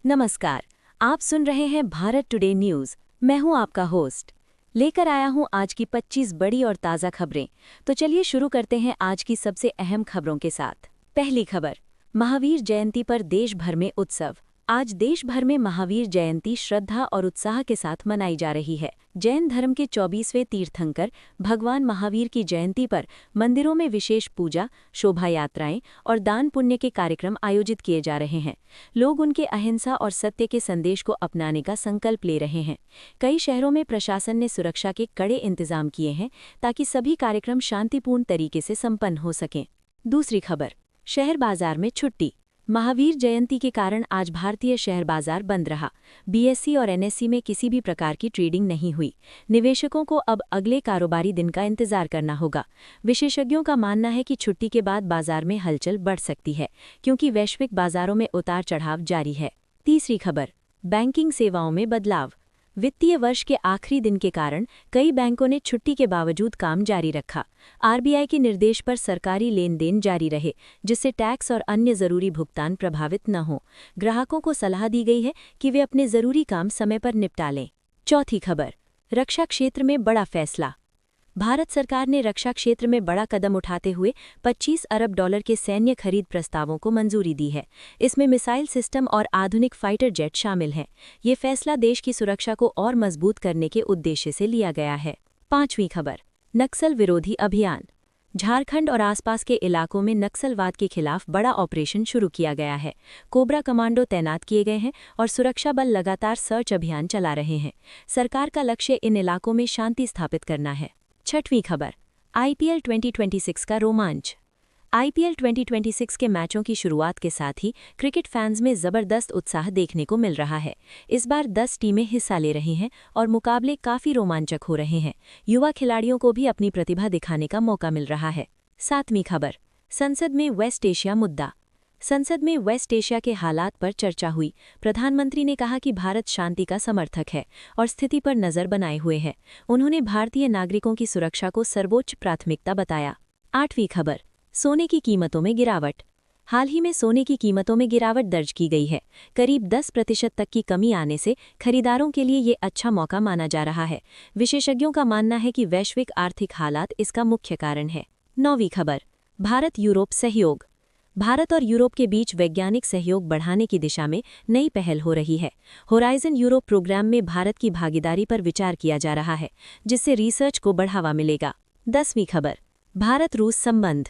नमस्कार। आप सुन रहे हैं भारत टुडे न्यूज। मैं हूं आपका होस्ट। लेकर आया हूं आज की 25 बड़ी और ताज़ा खबरें। तो चलिए शुरू करते हैं आज की सबसे अहम खबरों के साथ। पहली खबर, महावीर जयंती पर देश भर में उत्सव। आज देश भर में महावीर जयंती श्रद्धा और उत्साह के साथ मनाई जा रही है। जैन धर्म के 24वें तीर्थंकर भगवान महावीर की जयंती पर मंदिरों में विशेष पूजा, शोभा यात्राएं और दान पुण्य के कार्यक्रम आयोजित किए जा रहे हैं। लोग उनके अहिंसा और सत्य के संदेश को अपनाने का संकल्प ले रहे हैं। कई शहरों में प्रशासन ने सुरक्षा के कड़े इंतजाम किए हैं ताकि सभी कार्यक्रम शांतिपूर्ण तरीके से संपन्न हो सकें। दूसरी खबर, शहर बाजार में छुट्टी। महावीर जयंती के कारण आज भारतीय शेयर बाजार बंद रहा। बीएसई और एनएसई में किसी भी प्रकार की ट्रेडिंग नहीं हुई। निवेशकों को अब अगले कारोबारी दिन का इंतजार करना होगा। विशेषज्ञों का मानना है कि छुट्टी के बाद बाजार में हलचल बढ़ सकती है, क्योंकि वैश्विक बाजारों में उतार चढ़ाव जारी है। तीसरी खबर, बैंकिंग सेवाओं में बदलाव। वित्तीय वर्ष के आखिरी दिन के कारण कई बैंकों ने छुट्टी के बावजूद काम जारी रखा। आरबीआई के निर्देश पर सरकारी लेन देन जारी रहे, जिससे टैक्स और अन्य जरूरी भुगतान प्रभावित न हो। ग्राहकों को सलाह दी गई है कि वे अपने जरूरी काम समय पर निपटा लें। चौथी खबर, रक्षा क्षेत्र में बड़ा फैसला। भारत सरकार ने रक्षा क्षेत्र में बड़ा कदम उठाते हुए $25 अरब के सैन्य खरीद प्रस्तावों को मंजूरी दी है। इसमें मिसाइल सिस्टम और आधुनिक फाइटर जेट शामिल हैं। ये फैसला देश की सुरक्षा को और मजबूत करने के उद्देश्य से लिया गया है। पांचवीं खबर, नक्सल विरोधी अभियान। झारखंड और आसपास के इलाकों में नक्सलवाद के खिलाफ बड़ा ऑपरेशन शुरू किया गया है। कोबरा कमांडो तैनात किए गए हैं और सुरक्षा बल लगातार सर्च अभियान चला रहे हैं। सरकार का लक्ष्य इन इलाकों में शांति स्थापित करना है। छठवीं खबर, आईपीएल 2026 का रोमांच। आईपीएल 2026 के मैचों की शुरुआत के साथ ही क्रिकेट फैंस में जबरदस्त उत्साह देखने को मिल रहा है। इस बार 10 टीमें हिस्सा ले रही हैं और मुकाबले काफी रोमांचक हो रहे हैं। युवा खिलाड़ियों को भी अपनी प्रतिभा दिखाने का मौका मिल रहा है। सातवीं खबर, संसद में वेस्ट एशिया मुद्दा। संसद में वेस्ट एशिया के हालात पर चर्चा हुई। प्रधानमंत्री ने कहा कि भारत शांति का समर्थक है और स्थिति पर नजर बनाए हुए है। उन्होंने भारतीय नागरिकों की सुरक्षा को सर्वोच्च प्राथमिकता बताया। आठवीं खबर, सोने की कीमतों में गिरावट। हाल ही में सोने की कीमतों में गिरावट दर्ज की गई है। करीब 10% तक की कमी आने से खरीदारों के लिए ये अच्छा मौका माना जा रहा है। विशेषज्ञों का मानना है कि वैश्विक आर्थिक हालात इसका मुख्य कारण है। नौवीं खबर, भारत यूरोप सहयोग। भारत और यूरोप के बीच वैज्ञानिक सहयोग बढ़ाने की दिशा में नई पहल हो रही है। होराइजन यूरोप प्रोग्राम में भारत की भागीदारी पर विचार किया जा रहा है, जिससे रिसर्च को बढ़ावा मिलेगा। 10वीं खबर, भारत रूस संबंध।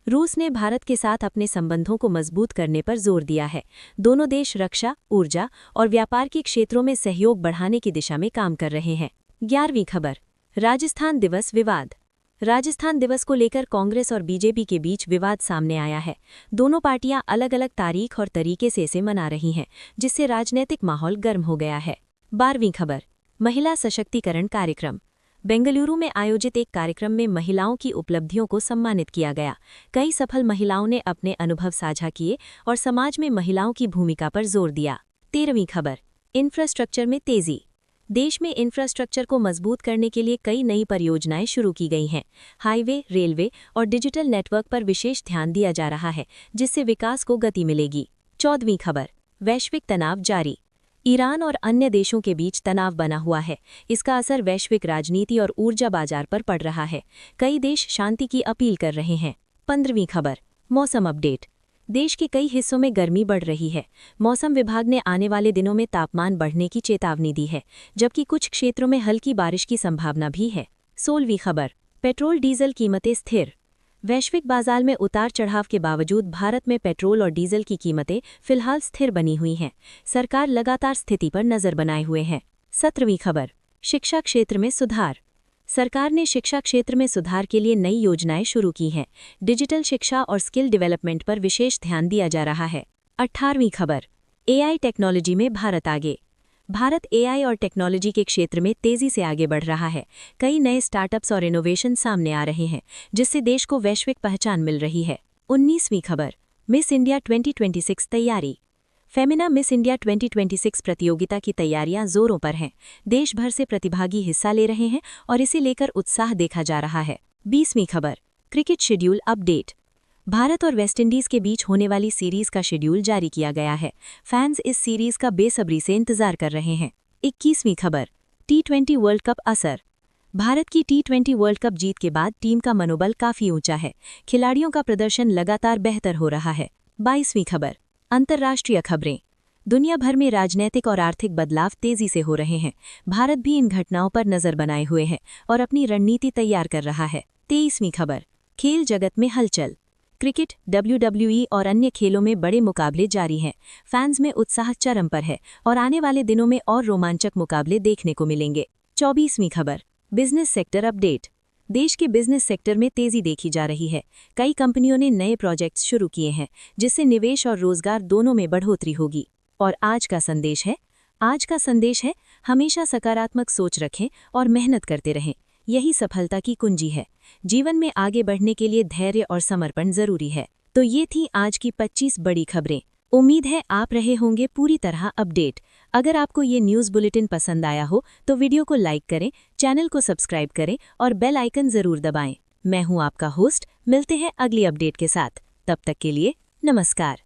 रूस ने भारत के साथ अपने संबंधों को मजबूत करने पर जोर दिया है। दोनों देश रक्षा, ऊर्जा और व्यापार के क्षेत्रों में सहयोग बढ़ाने की दिशा में काम कर रहे हैं। 11वीं खबर, राजस्थान दिवस विवाद। राजस्थान दिवस को लेकर कांग्रेस और बीजेपी के बीच विवाद सामने आया है। दोनों पार्टियां अलग अलग तारीख और तरीके से इसे मना रही हैं, जिससे राजनीतिक माहौल गर्म हो गया है। 12वीं खबर, महिला सशक्तिकरण कार्यक्रम। बेंगलुरु में आयोजित एक कार्यक्रम में महिलाओं की उपलब्धियों को सम्मानित किया गया। कई सफल महिलाओं ने अपने अनुभव साझा किए और समाज में महिलाओं की भूमिका पर जोर दिया। 13वीं खबर, इंफ्रास्ट्रक्चर में तेजी। देश में इंफ्रास्ट्रक्चर को मजबूत करने के लिए कई नई परियोजनाएं शुरू की गई हैं। हाईवे, रेलवे और डिजिटल नेटवर्क पर विशेष ध्यान दिया जा रहा है, जिससे विकास को गति मिलेगी। 14वीं खबर, वैश्विक तनाव जारी। ईरान और अन्य देशों के बीच तनाव बना हुआ है। इसका असर वैश्विक राजनीति और ऊर्जा बाजार पर पड़ रहा है। कई देश शांति की अपील कर रहे हैं। 15वीं खबर, मौसम अपडेट। देश के कई हिस्सों में गर्मी बढ़ रही है। मौसम विभाग ने आने वाले दिनों में तापमान बढ़ने की चेतावनी दी है, जबकि कुछ क्षेत्रों में हल्की बारिश की संभावना भी है। 16वीं खबर, पेट्रोल डीजल कीमतें स्थिर। वैश्विक बाजार में उतार चढ़ाव के बावजूद भारत में पेट्रोल और डीजल की कीमतें फिलहाल स्थिर बनी हुई हैं। सरकार लगातार स्थिति पर नजर बनाए हुए है। 17वीं खबर, शिक्षा क्षेत्र में सुधार। सरकार ने शिक्षा क्षेत्र में सुधार के लिए नई योजनाएं शुरू की हैं। डिजिटल शिक्षा और स्किल डेवलपमेंट पर विशेष ध्यान दिया जा रहा है। 18वीं खबर, एआई टेक्नोलॉजी में भारत आगे। भारत एआई और टेक्नोलॉजी के क्षेत्र में तेजी से आगे बढ़ रहा है। कई नए स्टार्टअप्स और इनोवेशन सामने आ रहे हैं, जिससे देश को वैश्विक पहचान मिल रही है। 19वीं खबर, मिस इंडिया 2026 तैयारी। फेमिना मिस इंडिया 2026 प्रतियोगिता की तैयारियां जोरों पर हैं। देश भर से प्रतिभागी हिस्सा ले रहे हैं और इसे लेकर उत्साह देखा जा रहा है। 20वीं खबर, क्रिकेट शेड्यूल अपडेट। भारत और वेस्टइंडीज के बीच होने वाली सीरीज का शेड्यूल जारी किया गया है। फैंस इस सीरीज का बेसब्री से इंतजार कर रहे हैं। 21वीं खबर, T20 वर्ल्ड कप असर। भारत की T20 वर्ल्ड कप जीत के बाद टीम का मनोबल काफी ऊंचा है। खिलाड़ियों का प्रदर्शन लगातार बेहतर हो रहा है। 22वीं खबर, अंतर्राष्ट्रीय खबरें। दुनिया भर में राजनीतिक और आर्थिक बदलाव तेजी से हो रहे हैं। भारत भी इन घटनाओं पर नजर बनाए हुए है और अपनी रणनीति तैयार कर रहा है। 23वीं खबर, खेल जगत में हलचल। क्रिकेट, WWE और अन्य खेलों में बड़े मुकाबले जारी हैं। फैंस में उत्साह चरम पर है और आने वाले दिनों में और रोमांचक मुकाबले देखने को मिलेंगे। 24वीं खबर, बिजनेस सेक्टर अपडेट। देश के बिजनेस सेक्टर में तेजी देखी जा रही है। कई कंपनियों ने नए प्रोजेक्ट्स शुरू किए हैं, जिससे निवेश और रोजगार दोनों में बढ़ोतरी होगी। और आज का संदेश है, हमेशा सकारात्मक सोच रखें और मेहनत करते रहें। यही सफलता की कुंजी है। जीवन में आगे बढ़ने के लिए धैर्य और समर्पण जरूरी है। तो ये थी आज की 25 बड़ी खबरें। उम्मीद है आप रहे होंगे पूरी तरह अपडेट। अगर आपको ये न्यूज़ बुलेटिन पसंद आया हो तो वीडियो को लाइक करें, चैनल को सब्सक्राइब करें और बेल आइकन जरूर दबाएं। मैं हूं आपका होस्ट, मिलते हैं अगली अपडेट के साथ। तब तक के लिए नमस्कार।